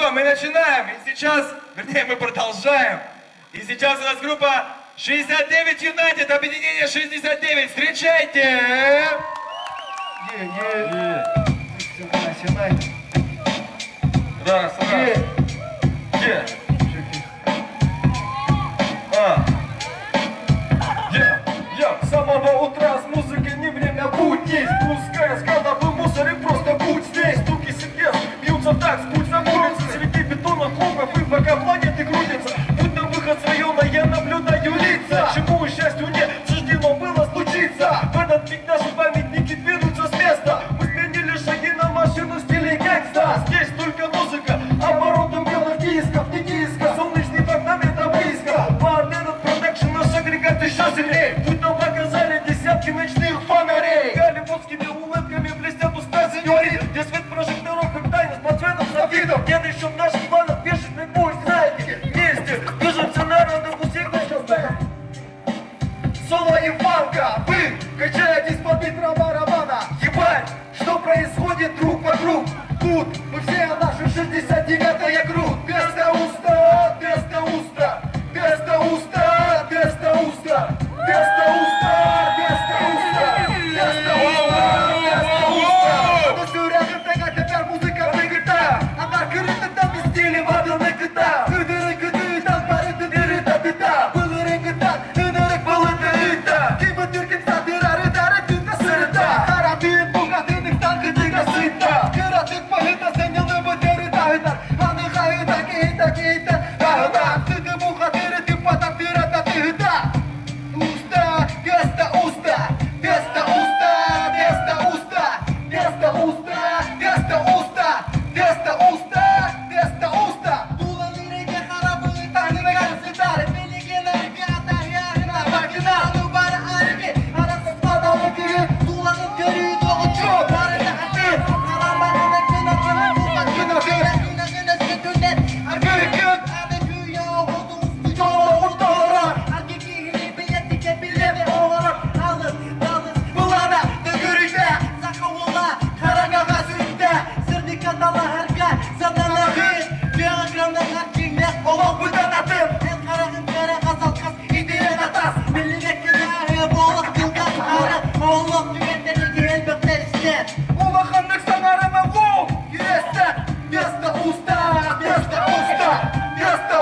что, мы начинаем. И сейчас, вернее, мы продолжаем. И сейчас у нас группа 69 United, объединение 69. Встречайте! Раз, раз. С самого утра с музыкой не время будь есть. Пускай с головы мусор и просто будь здесь. Стуки сердец бьются в такт, пульсом улицы. Среди бетонных клубов и пока планеты крутятся. Будь на выход с района, я наблюдаю лица. Чему и счастью не суждено было случиться. В этот миг наши памятники двинутся с места. Мы сменили шаги на машину в стиле гэнгста. Здесь только музыка, оборотом белых дисков. Не диско, солнечный так нам это близко. Под этот продакшн наш агрегат еще сильнее. Десятки ночных фонарей голливудскими улыбками блестят уста сеньорит. Где свет прожекторов, как тайна с подсветом софитов. Нет еще в наших планах бешеный бой, знаете. Вместе движемся народом, у всех начал стать соло и фанка. Вы качаетесь под битра барабана. Ебать, что происходит друг вокруг. Тут мы все наши 69-я грудь. Без уста, без уста, без уста, без уста, без уста.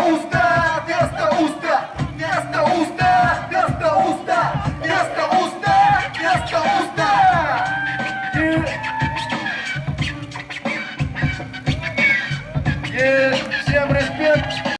Уста!